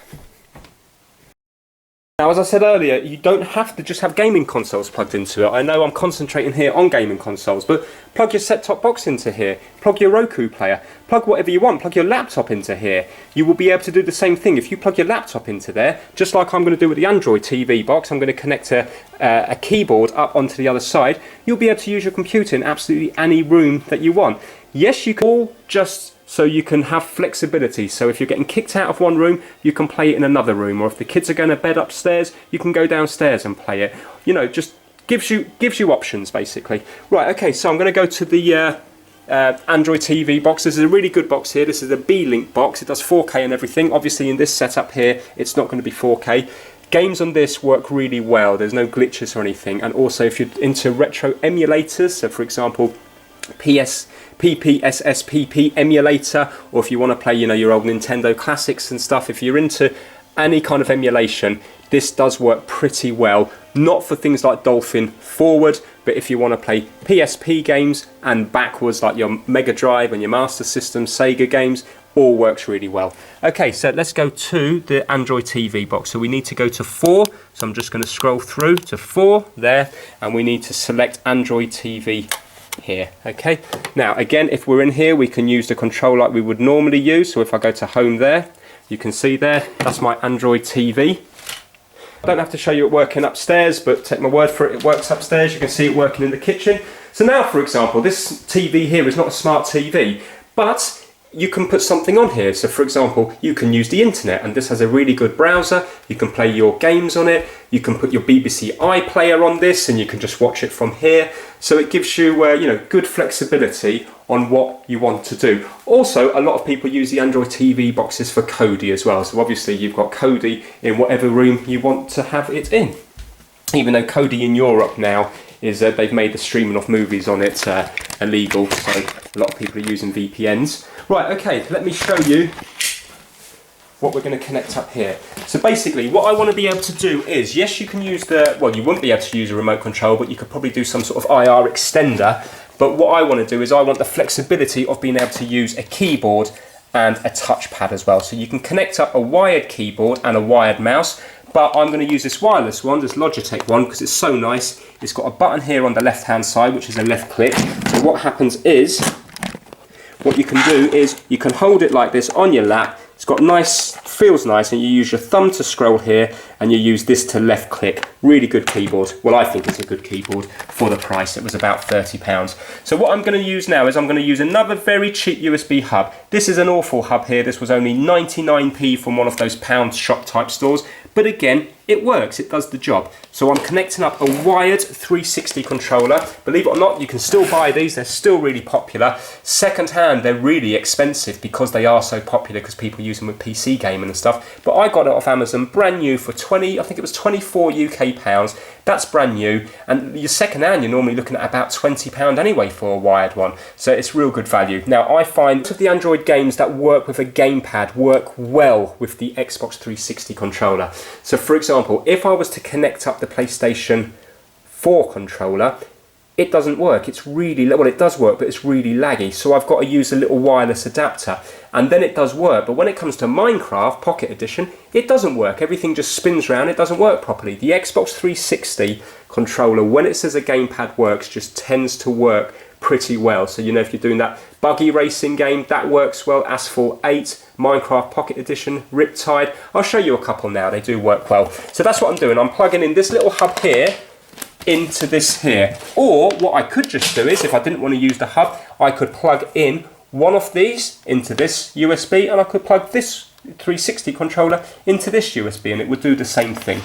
Speaker 1: Now, as I said earlier, you don't have to just have gaming consoles plugged into it. I know I'm concentrating here on gaming consoles, but plug your set-top box into here, plug your Roku player, plug whatever you want, plug your laptop into here. You will be able to do the same thing. If you plug your laptop into there, just like I'm going to do with the Android TV box, I'm going to connect a keyboard up onto the other side, you'll be able to use your computer in absolutely any room that you want. Yes, you can all just so you can have flexibility. So if you're getting kicked out of one room, you can play it in another room, or if the kids are going to bed upstairs, you can go downstairs and play it. You know, just gives you options basically. Right, okay, so I'm going to go to the Android TV box. This is a really good box here. This is a B-Link box. It does 4K and everything. Obviously in this setup here, it's not going to be 4K. Games on this work really well. There's no glitches or anything. And also if you're into retro emulators, so for example, PPSSPP emulator, or if you want to play, you know, your old Nintendo classics and stuff, if you're into any kind of emulation, this does work pretty well. Not for things like Dolphin forward, but if you want to play PSP games and backwards, like your Mega Drive and your Master System Sega games, all works really well. Okay, so let's go to the Android TV box. So we need to go to 4, so I'm just going to scroll through to 4 there, and we need to select Android TV here. Okay, now again, if we're in here, we can use the control like we would normally use. So if I go to home there, you can see there, that's my Android TV. I don't have to show you it working upstairs, but take my word for it, it works upstairs. You can see it working in the kitchen. So now, for example, this TV here is not a smart TV, but you can put something on here. So for example, you can use the internet, and this has a really good browser. You can play your games on it. You can put your BBC iPlayer on this, and you can just watch it from here. So it gives you, you know, good flexibility on what you want to do. Also, a lot of people use the Android TV boxes for Kodi as well. So obviously you've got Kodi in whatever room you want to have it in. Even though Kodi in Europe now is they've made the streaming of movies on it illegal, so a lot of people are using VPNs. Right, okay, let me show you what we're going to connect up here. So basically, what I want to be able to do is, yes, you can use the, well, you wouldn't be able to use a remote control, but you could probably do some sort of IR extender. But what I want to do is I want the flexibility of being able to use a keyboard and a touchpad as well. So you can connect up a wired keyboard and a wired mouse, but I'm going to use this wireless one, this Logitech one, because it's so nice. It's got a button here on the left hand side, which is a left click. So what happens is, what you can do is you can hold it like this on your lap. It's got nice, feels nice, and you use your thumb to scroll here, and you use this to left click. Really good keyboard. Well, I think it's a good keyboard for the price. It was about £30. So what I'm going to use now is I'm going to use another very cheap USB hub. This is an awful hub here. This was only 99p from one of those pound shop type stores. But again, it works, it does the job. So I'm connecting up a wired 360 controller. Believe it or not, you can still buy these, they're still really popular. Second hand, they're really expensive because they are so popular, because people use them with PC gaming and stuff. But I got it off Amazon brand new for 20, I think it was 24 UK pounds. That's brand new, and your second hand, you're normally looking at about £20 anyway for a wired one. So it's real good value. Now I find most of the Android games that work with a gamepad work well with the Xbox 360 controller. So for example, if I was to connect up the PlayStation 4 controller, it doesn't work. It's really, well, it does work, but it's really laggy. So I've got to use a little wireless adapter, and then it does work. But when it comes to Minecraft Pocket Edition, it doesn't work. Everything just spins around. It doesn't work properly. The Xbox 360 controller, when it says a gamepad works, just tends to work pretty well. So, you know, if you're doing that buggy racing game, that works well. Asphalt 8, Minecraft Pocket Edition, Riptide. I'll show you a couple now. They do work well. So that's what I'm doing. I'm plugging in this little hub here into this here. Or what I could just do is, if I didn't want to use the hub, I could plug in one of these into this USB, and I could plug this 360 controller into this USB, and it would do the same thing.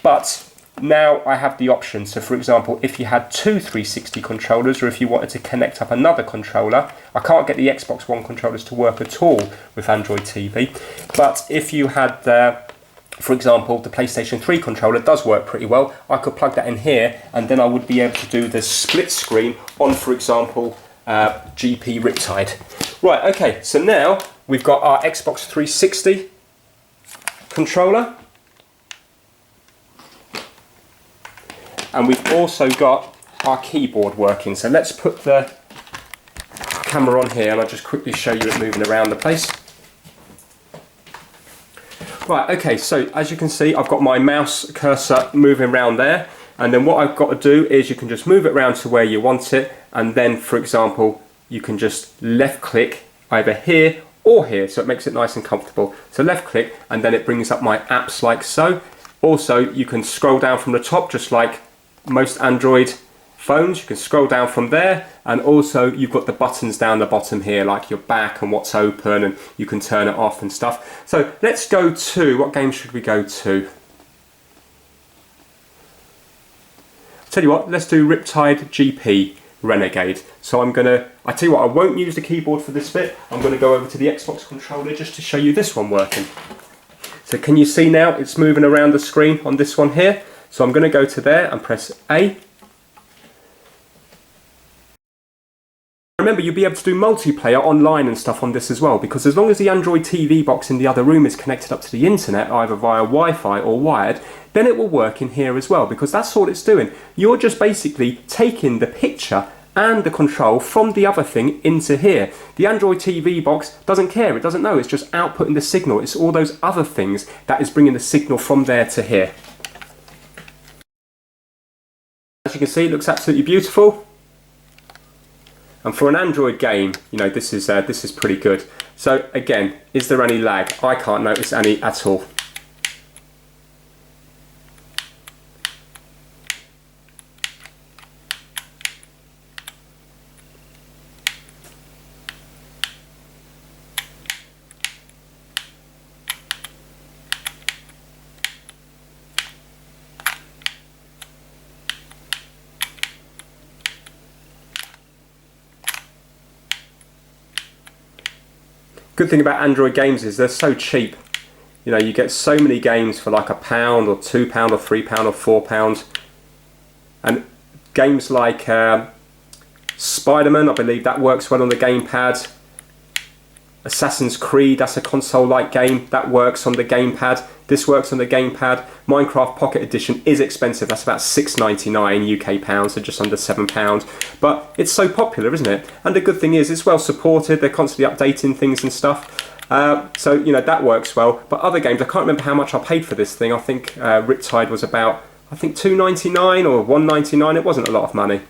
Speaker 1: But now I have the option. So for example, if you had two 360 controllers, or if you wanted to connect up another controller, I can't get the Xbox One controllers to work at all with Android TV, but if you had for example, the PlayStation 3 controller does work pretty well. I could plug that in here, and then I would be able to do the split screen on, for example, GP Riptide. Right, okay, so now we've got our Xbox 360 controller, and we've also got our keyboard working. So let's put the camera on here, and I'll just quickly show you it moving around the place. Right, okay, so as you can see, I've got my mouse cursor moving around there, and then what I've got to do is you can just move it around to where you want it, and then, for example, you can just left click either here or here, so it makes it nice and comfortable. So left click, and then it brings up my apps like so. Also, you can scroll down from the top, just like most Android phones. You can scroll down from there, and also you've got the buttons down the bottom here, like your back and what's open, and you can turn it off and stuff. So let's go to, what game should we go to? I'll tell you what, let's do Riptide GP Renegade. So I tell you what, I won't use the keyboard for this bit. I'm going to go over to the Xbox controller just to show you this one working. So can you see now it's moving around the screen on this one here? So I'm going to go to there and press A. Remember, you'll be able to do multiplayer online and stuff on this as well, because as long as the Android TV box in the other room is connected up to the internet, either via Wi-Fi or wired, then it will work in here as well, because that's all it's doing. You're just basically taking the picture and the control from the other thing into here. The Android TV box doesn't care, it doesn't know, it's just outputting the signal. It's all those other things that is bringing the signal from there to here. As you can see, it looks absolutely beautiful. And for an Android game, you know, this is pretty good. So again, is there any lag? I can't notice any at all. Good thing about Android games is they're so cheap. You know, you get so many games for like £1 or £2 or £3 or £4. And games like Spider-Man, I believe that works well on the gamepad. Assassin's Creed, that's a console-like game, that works on the gamepad. This works on the gamepad. Minecraft Pocket Edition is expensive, that's about £6.99 UK pounds, so just under £7. But it's so popular, isn't it? And the good thing is, it's well supported, they're constantly updating things and stuff. So, you know, that works well. But other games, I can't remember how much I paid for this thing. I think Riptide was about, I think £2.99 or £1.99, it wasn't a lot of money.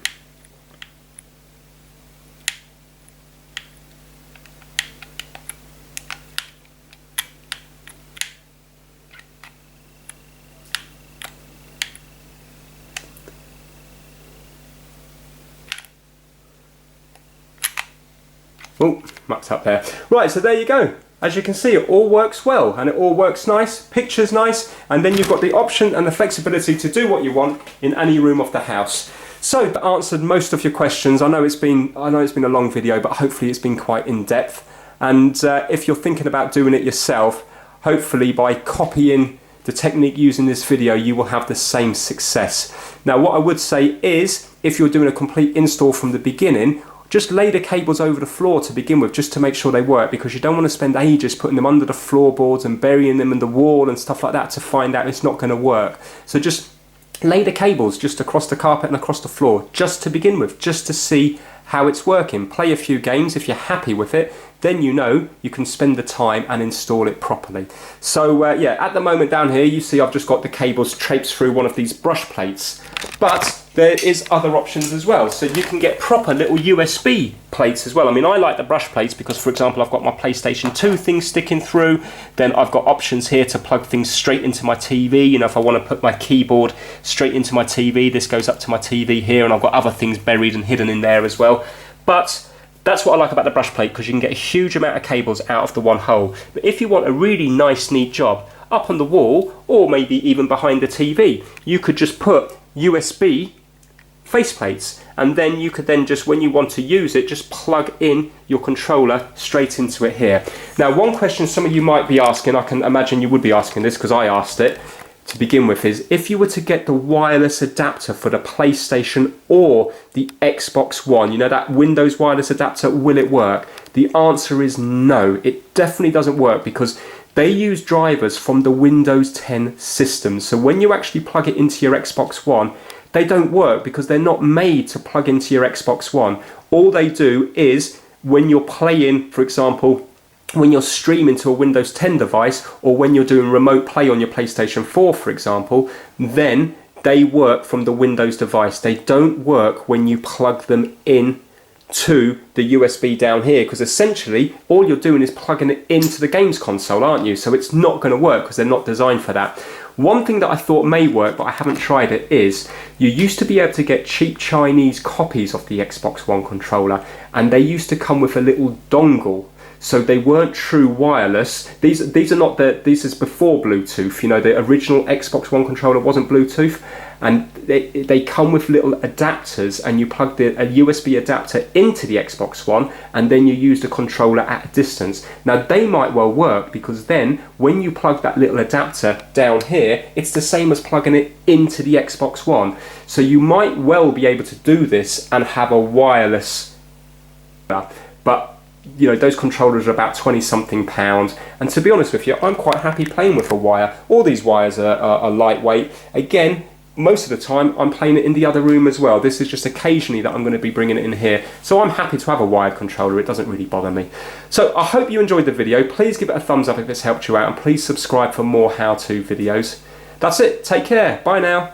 Speaker 1: Oh, mucked up there. Right, so there you go. As you can see, it all works well and it all works nice, picture's nice, and then you've got the option and the flexibility to do what you want in any room of the house. So that answered most of your questions. I know it's been a long video, but hopefully it's been quite in-depth. And if you're thinking about doing it yourself, hopefully by copying the technique using this video, you will have the same success. Now, what I would say is, if you're doing a complete install from the beginning, just lay the cables over the floor to begin with, just to make sure they work, because you don't want to spend ages putting them under the floorboards and burying them in the wall and stuff like that to find out it's not going to work. So just lay the cables just across the carpet and across the floor, just to begin with, just to see how it's working. Play a few games. If you're happy with it, then you know you can spend the time and install it properly. So yeah, at the moment down here, you see I've just got the cables traipsed through one of these brush plates, but there is other options as well. So you can get proper little USB plates as well. I mean, I like the brush plates because, for example, I've got my PlayStation 2 thing sticking through. Then I've got options here to plug things straight into my TV. You know, if I want to put my keyboard straight into my TV, this goes up to my TV here, and I've got other things buried and hidden in there as well. But that's what I like about the brush plate, because you can get a huge amount of cables out of the one hole. But if you want a really nice, neat job up on the wall, or maybe even behind the TV, you could just put USB faceplates, and then you could then just, when you want to use it, just plug in your controller straight into it here. Now, one question some of you might be asking, I can imagine you would be asking this because I asked it to begin with, is if you were to get the wireless adapter for the PlayStation or the Xbox One, you know, that Windows wireless adapter, will it work? The answer is no, it definitely doesn't work, because they use drivers from the Windows 10 system. So when you actually plug it into your Xbox One, they don't work because they're not made to plug into your Xbox One. All they do is, when you're playing, for example, when you're streaming to a Windows 10 device, or when you're doing remote play on your PlayStation 4, for example, then they work from the Windows device. They don't work when you plug them in to the USB down here, because essentially all you're doing is plugging it into the games console, aren't you? So it's not going to work because they're not designed for that. One thing that I thought may work, but I haven't tried it, is you used to be able to get cheap Chinese copies of the Xbox One controller, and they used to come with a little dongle. So they weren't true wireless. These are not this is before Bluetooth. You know, the original Xbox One controller wasn't Bluetooth, and they come with little adapters, and you plug a USB adapter into the Xbox One, and then you use the controller at a distance. Now they might well work, because then when you plug that little adapter down here, it's the same as plugging it into the Xbox One. So you might well be able to do this and have a wireless, but you know, those controllers are about 20 something pounds, and to be honest with you, I'm quite happy playing with a wire. All these wires are lightweight. Again, most of the time I'm playing it in the other room as well. This is just occasionally that I'm going to be bringing it in here, so I'm happy to have a wired controller. It doesn't really bother me. So I hope you enjoyed the video. Please give it a thumbs up if it's helped you out, and please subscribe for more how-to videos. That's it. Take care. Bye now.